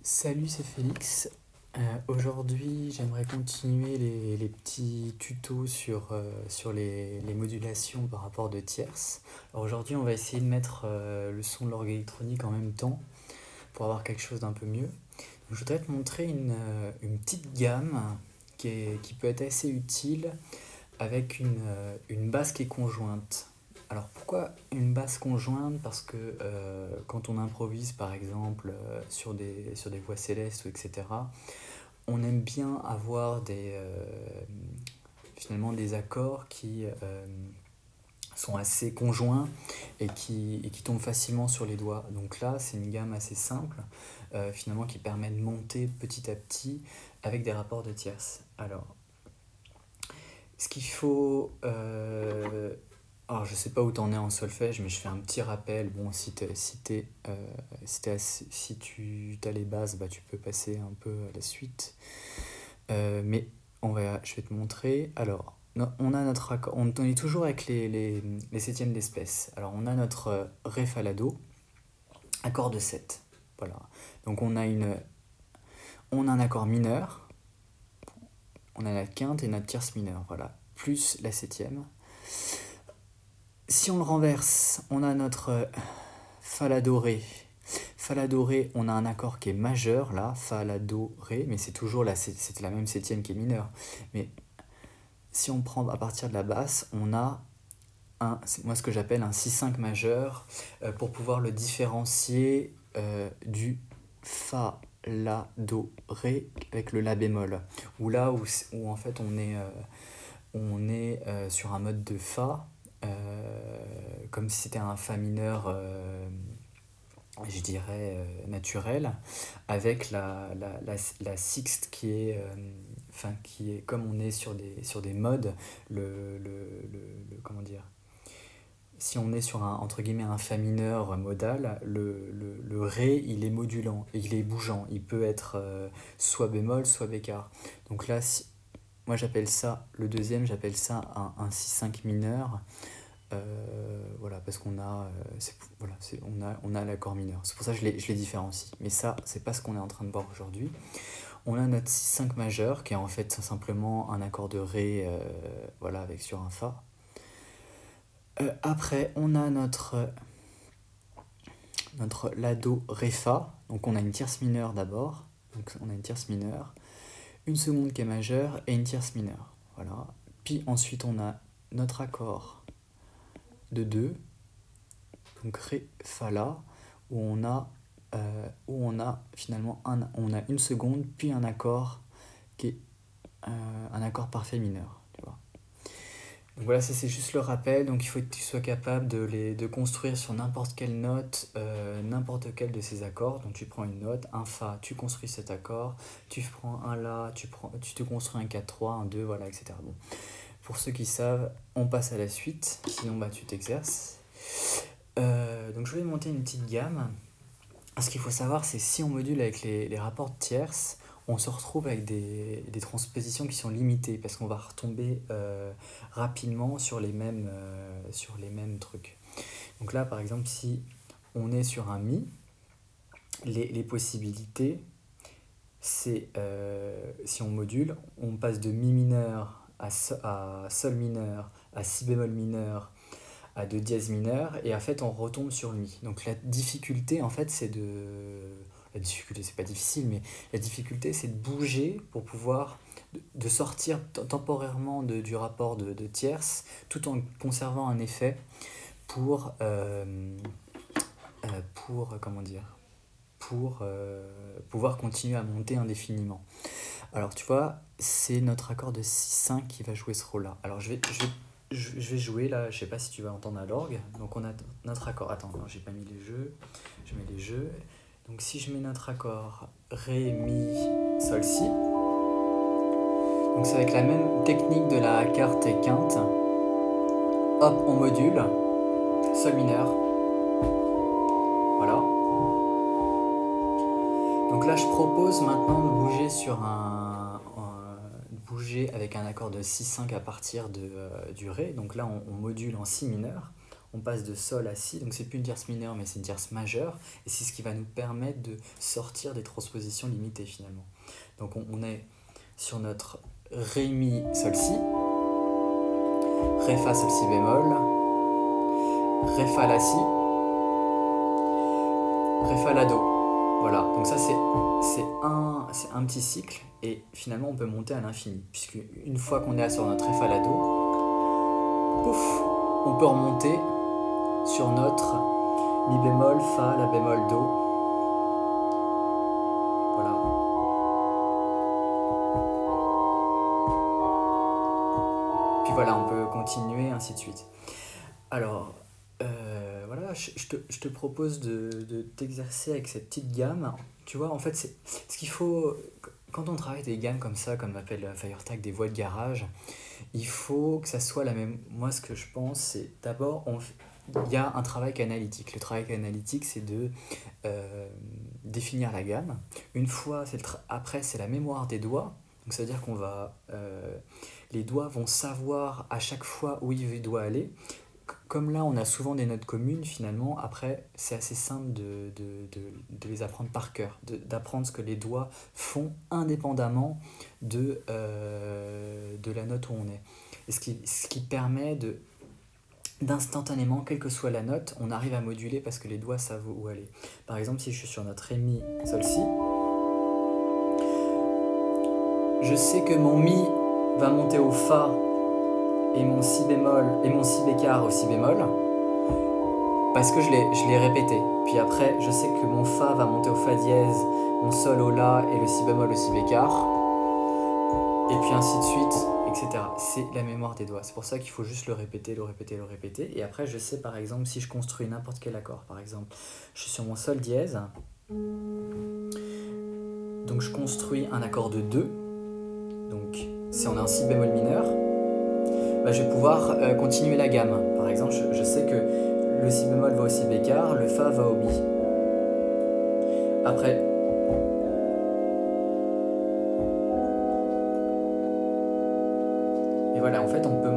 Salut, c'est Félix. Aujourd'hui, j'aimerais continuer les petits tutos sur les modulations par rapport de tierces. Alors aujourd'hui, on va essayer de mettre le son de l'orgue électronique en même temps pour avoir quelque chose d'un peu mieux. Donc, je voudrais te montrer une petite gamme qui peut être assez utile avec une basse qui est conjointe. Alors pourquoi une basse conjointe? Parce que quand on improvise par exemple sur des voix célestes ou etc., on aime bien avoir finalement des accords qui sont assez conjoints et qui tombent facilement sur les doigts. Donc là, c'est une gamme assez simple finalement qui permet de monter petit à petit avec des rapports de tierces. Alors, ce qu'il faut alors, je sais pas où t'en es en solfège, mais je fais un petit rappel. Bon, si tu as les bases, bah, tu peux passer un peu à la suite. Mais je vais te montrer. Alors, on a notre accord. On est toujours avec les septièmes d'espèce. Alors, on a notre Ré fa la do, accord de 7. Voilà. Donc, on a un accord mineur. On a la quinte et notre tierce mineure. Voilà. Plus la septième. Si on le renverse, on a notre fa la do ré. Fa la do ré, on a un accord qui est majeur là, fa la do ré, mais c'était la même septième qui est mineure. Mais si on prend à partir de la basse, on a c'est moi ce que j'appelle un 6-5 majeur pour pouvoir le différencier du fa la do ré avec le la bémol. Ou là où en fait on est sur un mode de fa. Comme si c'était un fa mineur, je dirais, naturel, avec la sixte qui est, comme on est sur des modes, comment dire, si on est sur entre guillemets, un fa mineur modal, le ré, il est modulant, il est bougeant, il peut être soit bémol, soit bécard. Donc là, moi j'appelle ça, le deuxième, j'appelle ça un 6-5 mineur. Voilà, parce qu'on a, on a l'accord mineur. C'est pour ça que je les différencie. Mais ça, c'est pas ce qu'on est en train de voir aujourd'hui. On a notre 6-5 majeur, qui est en fait simplement un accord de Ré, voilà, avec sur un Fa. Après, on a notre La, Do, Ré, Fa. Donc on a une tierce mineure d'abord. Donc on a une tierce mineure. Une seconde qui est majeure et une tierce mineure. Voilà. Puis ensuite, on a notre accord de 2, donc Ré, Fa, La, où on a finalement on a une seconde, puis un accord qui est un accord parfait mineur. Tu vois. Donc voilà, ça c'est juste le rappel. Donc il faut que tu sois capable de construire sur n'importe quelle note, n'importe quel de ces accords. Donc tu prends une note, un Fa, tu construis cet accord, tu prends un La, tu te construis un 4-3, un 2, voilà, etc. Bon. Pour ceux qui savent, on passe à la suite, sinon bah, tu t'exerces. Donc je vais monter une petite gamme. Ce qu'il faut savoir, c'est si on module avec les rapports de tierces, on se retrouve avec des transpositions qui sont limitées parce qu'on va retomber rapidement sur les mêmes trucs. Donc là, par exemple, si on est sur un Mi, les possibilités, c'est si on module, on passe de Mi mineur à Sol mineur, à Si bémol mineur, à de dièse mineur, et en fait on retombe sur le mi. Donc la difficulté en fait c'est la difficulté c'est pas difficile, mais la difficulté c'est de bouger pour pouvoir de sortir temporairement du rapport de tierces tout en conservant un effet pour comment dire, pour pouvoir continuer à monter indéfiniment. Alors tu vois, c'est notre accord de 6-5 qui va jouer ce rôle-là. Alors je vais jouer là, je sais pas si tu vas entendre à l'orgue. Donc on a notre accord. Attends, non, j'ai pas mis les jeux. Je mets les jeux. Donc si je mets notre accord Ré, Mi, Sol, Si. Donc c'est avec la même technique de la carte et quinte. Hop, on module. Sol mineur. Voilà. Donc là je propose maintenant de bouger bouger avec un accord de 6-5 à partir du Ré. Donc là on module en Si mineur. on passe de sol à si, donc c'est plus une tierce mineure mais c'est une tierce majeure, et c'est ce qui va nous permettre de sortir des transpositions limitées finalement. Donc on est sur notre Ré mi sol si, Ré fa sol si bémol, Ré fa la si, Ré fa la do. Voilà, donc ça c'est un petit cycle, et finalement on peut monter à l'infini, puisque une fois qu'on est sur notre Ré fa la do, pouf, on peut remonter sur notre mi bémol, fa, la bémol, do. Voilà. Puis voilà, on peut continuer, ainsi de suite. Alors, voilà, je te propose de t'exercer avec cette petite gamme. Tu vois, en fait, c'est ce qu'il faut, quand on travaille des gammes comme ça, comme appelle FireTag des voies de garage, il faut que ça soit la même. Moi, ce que je pense, c'est d'abord, il y a un travail analytique. Le travail analytique, c'est de définir la gamme. Une fois, après, c'est la mémoire des doigts. Donc, ça veut dire qu'on va. Les doigts vont savoir à chaque fois où il doit aller. Comme là, on a souvent des notes communes, finalement, après, c'est assez simple de les apprendre par cœur, d'apprendre ce que les doigts font indépendamment de la note où on est. Et ce qui permet d'instantanément, quelle que soit la note, on arrive à moduler parce que les doigts savent où aller. Par exemple, si je suis sur notre Ré mi sol si, je sais que mon mi va monter au fa et mon si bémol et mon si bécard au si bémol parce que je l'ai répété. Puis après, je sais que mon fa va monter au fa dièse, mon sol au la et le si bémol au si bécard, et puis ainsi de suite, etc. C'est la mémoire des doigts. C'est pour ça qu'il faut juste le répéter. Et après, je sais par exemple si je construis n'importe quel accord. Par exemple, je suis sur mon sol dièse, donc je construis un accord de 2. Donc si on a un si bémol mineur, je vais pouvoir continuer la gamme. Par exemple, je sais que le si bémol va au si bécard, le fa va au mi. Après, et voilà, en fait, on peut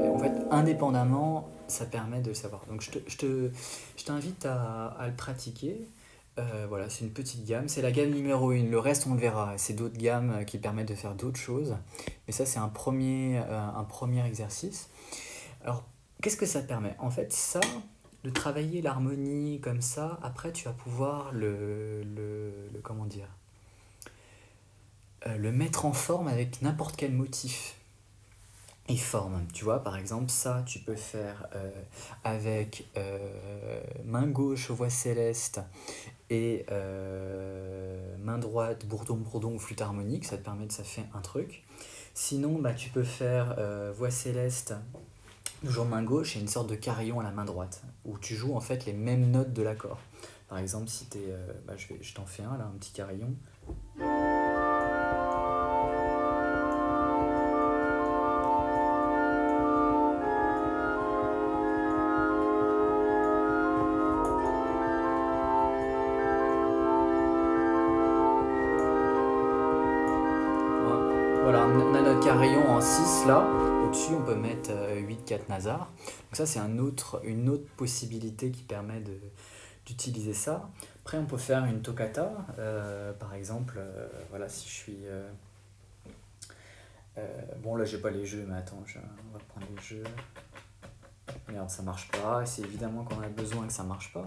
en fait, indépendamment, ça permet de le savoir. Donc je t'invite à le pratiquer. Voilà, c'est une petite gamme. C'est la gamme numéro 1. Le reste, on le verra. C'est d'autres gammes qui permettent de faire d'autres choses. Mais ça, c'est un premier exercice. Alors, qu'est-ce que ça permet? En fait, ça, de travailler l'harmonie comme ça, après, tu vas pouvoir comment dire, le mettre en forme avec n'importe quel motif et forme. Tu vois, par exemple, ça, tu peux faire avec main gauche, voix céleste, et main droite, bourdon ou flûte harmonique. Ça te permet ça fait un truc. Sinon, tu peux faire voix céleste, toujours main gauche, et une sorte de carillon à la main droite, où tu joues en fait les mêmes notes de l'accord. Par exemple, si t'es, je t'en fais un là, un petit carillon. Voilà, on a notre carillon en 6 là. Au-dessus, on peut mettre 8-4 nasars. Donc ça, c'est une autre possibilité qui permet d'utiliser ça. Après, on peut faire une toccata. Par exemple, voilà, si je suis... bon, là, j'ai pas les jeux, mais attends, on va prendre les jeux. Merde, ça marche pas. C'est évidemment qu'on a besoin que ça marche pas.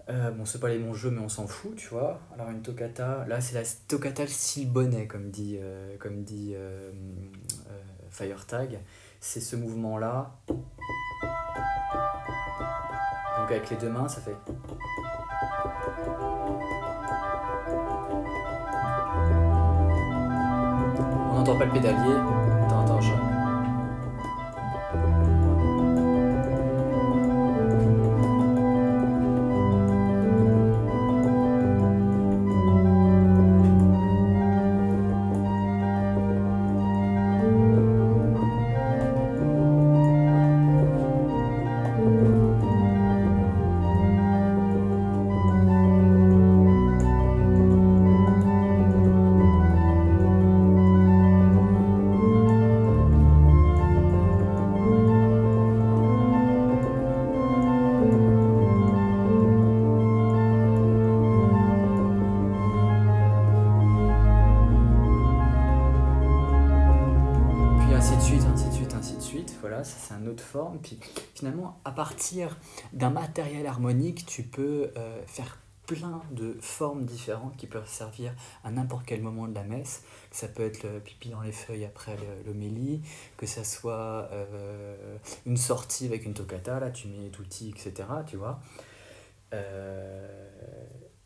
Bon, c'est pas les bons jeux, mais on s'en fout, tu vois. Alors, une toccata, là, c'est la toccata style bonnet, comme dit FireTag. C'est ce mouvement-là. Donc, avec les deux mains, ça fait. On n'entend pas le pédalier. Attends, suite, ainsi de suite, ainsi de suite. Voilà, ça c'est une autre forme. Puis finalement, à partir d'un matériel harmonique, tu peux faire plein de formes différentes qui peuvent servir à n'importe quel moment de la messe. Ça peut être le pipi dans les feuilles après l'homélie, que ça soit une sortie avec une toccata, là tu mets tutti, etc. Tu vois.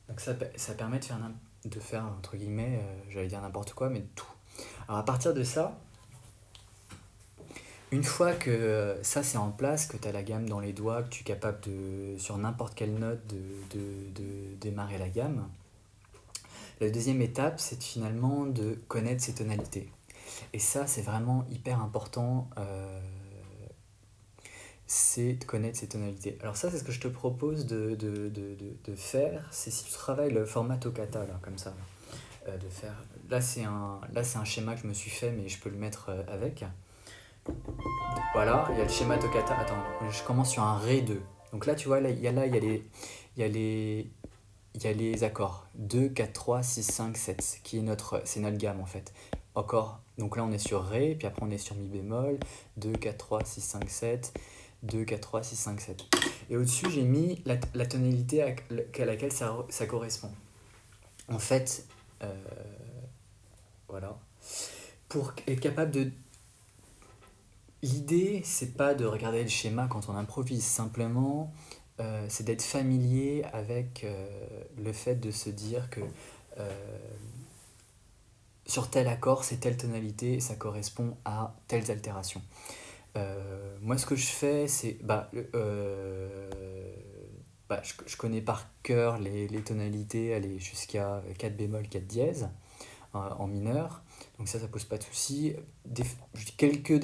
Donc ça permet de faire entre guillemets, j'allais dire n'importe quoi, mais tout. Alors à partir de ça, une fois que ça c'est en place, que tu as la gamme dans les doigts, que tu es capable sur n'importe quelle note de démarrer la gamme, la deuxième étape c'est finalement de connaître ses tonalités. Et ça c'est vraiment hyper important, c'est de connaître ses tonalités. Alors ça c'est ce que je te propose de faire, c'est si tu travailles le format toccata là, comme ça, de faire. Là c'est un schéma que je me suis fait mais je peux le mettre avec. Voilà, il y a le schéma toccata. Attends, je commence sur un Ré 2. Donc là, tu vois, il y a les accords. 2, 4, 3, 6, 5, 7, c'est notre gamme en fait. Encore. Donc là, on est sur Ré, puis après, on est sur Mi bémol. 2, 4, 3, 6, 5, 7. 2, 4, 3, 6, 5, 7. Et au-dessus, j'ai mis la tonalité à laquelle ça correspond. En fait, voilà. Pour être capable de... L'idée, c'est pas de regarder le schéma quand on improvise, simplement c'est d'être familier avec le fait de se dire que sur tel accord, c'est telle tonalité et ça correspond à telles altérations. Moi, ce que je fais, c'est... je connais par cœur les tonalités, aller jusqu'à 4 bémol, 4 dièse en mineur. Donc ça pose pas de souci. Des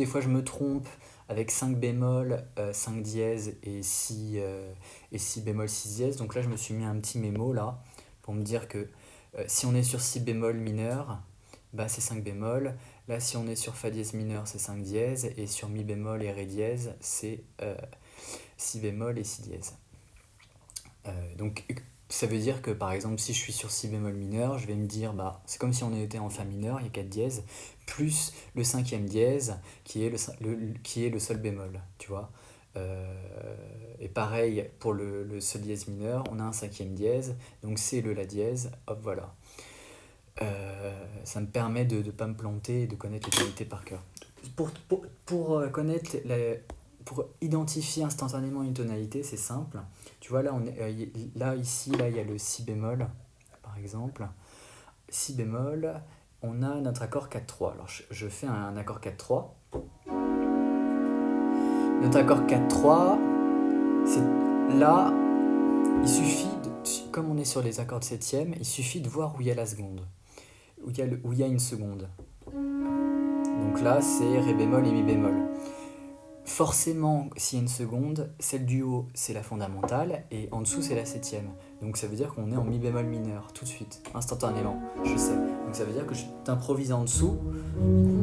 fois, je me trompe avec 5 bémol, 5 dièse et 6 bémol, 6 dièse. Donc là, je me suis mis un petit mémo là pour me dire que si on est sur 6 bémol mineur, c'est 5 bémol. Là, si on est sur fa dièse mineur, c'est 5 dièse. Et sur mi bémol et ré dièse, c'est 6 bémol et 6 dièse. Donc ça veut dire que par exemple si je suis sur si bémol mineur, je vais me dire c'est comme si on était en fa mineur, il y a 4 dièses, plus le cinquième dièse qui est le sol bémol, tu vois. Et pareil pour le sol dièse mineur, on a un cinquième dièse, donc c'est le la dièse, hop voilà. Ça me permet de ne pas me planter et de connaître les tonalités par cœur. Pour connaître pour identifier instantanément une tonalité, c'est simple. Tu vois, là, ici, il y a le si bémol, par exemple. Si bémol, on a notre accord 4-3. Alors, je fais un accord 4-3. Notre accord 4-3, c'est là, il suffit, comme on est sur les accords de septième, il suffit de voir où il y a la seconde, où il y a une seconde. Donc là, c'est ré bémol et mi bémol. Forcément, s'il y a une seconde, celle du haut, c'est la fondamentale, et en dessous, c'est la septième. Donc ça veut dire qu'on est en mi bémol mineur, tout de suite, instantanément, je sais. Donc ça veut dire que je t'improvise en dessous,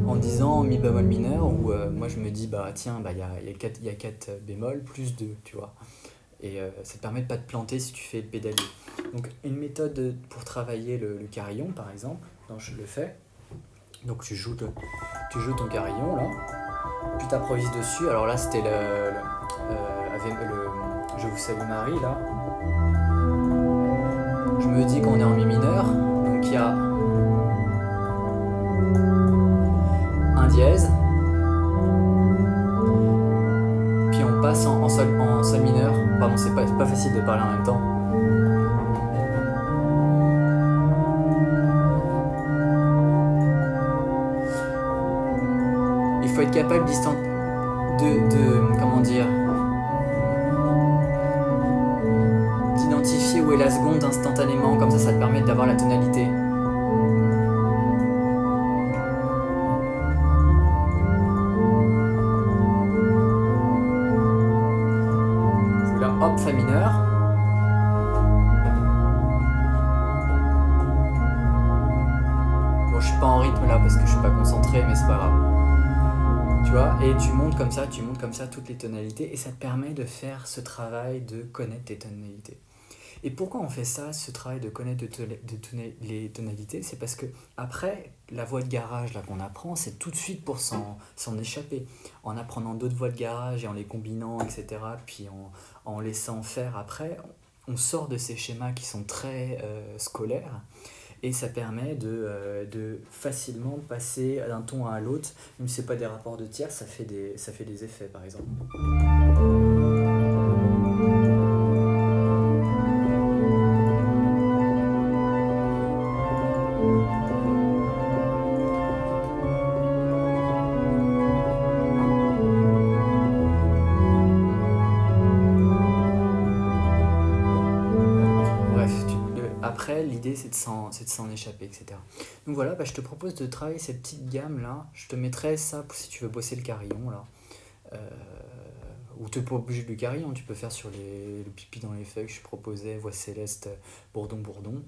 en disant mi bémol mineur, où moi je me dis, il y a 4 bémols plus 2, tu vois. Et ça te permet de pas te planter si tu fais le pédalier. Donc une méthode pour travailler le carillon, par exemple, donc je le fais. Donc tu joues ton carillon, là. Puis t'improvises dessus. Alors là, c'était avec Je vous salue Marie, là. Je me dis qu'on est en mi mineur. Donc il y a un dièse. Puis on passe en sol mineur. Pardon, c'est pas facile de parler en même temps. Il faut être capable d'identifier où est la seconde instantanément, comme ça te permet d'avoir la tonalité. Voilà, hop, fa mineur. Bon, je suis pas en rythme là parce que je suis pas concentré, mais c'est pas grave. Tu vois, et tu montes comme ça toutes les tonalités, et ça te permet de faire ce travail de connaître tes tonalités. Et pourquoi on fait ça, ce travail de connaître les tonalités? C'est parce que après, la voie de garage là qu'on apprend, c'est tout de suite pour s'en échapper. En apprenant d'autres voies de garage et en les combinant, etc., puis en laissant faire après, on sort de ces schémas qui sont très scolaires et ça permet de facilement passer d'un ton à l'autre. Même si ce n'est pas des rapports de tiers, ça fait des effets par exemple. Bref, après, l'idée c'est de s'en échapper, etc. Donc voilà, bah, je te propose de travailler cette petite gamme là. Je te mettrai ça si tu veux bosser le carillon là. Euh, ou t'es pas obligé du carillon, tu peux faire sur le pipi dans les feuilles que je proposais, voix céleste, bourdon, bourdon,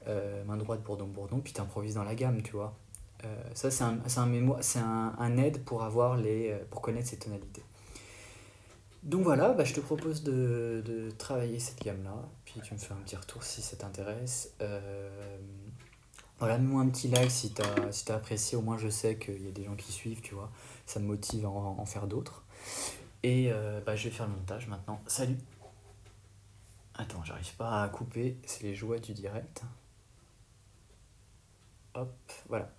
main droite, bourdon, bourdon, puis t'improvises dans la gamme, tu vois. Ça, c'est un aide pour pour connaître ces tonalités. Donc voilà, bah, je te propose de travailler cette gamme-là, puis tu me fais un petit retour si ça t'intéresse. Voilà, mets-moi un petit like si t'as apprécié, au moins je sais qu'il y a des gens qui suivent, tu vois, ça me motive à en faire d'autres. Et bah, je vais faire le montage maintenant. Salut! Attends, j'arrive pas à couper, c'est les joies du direct. Hop, voilà.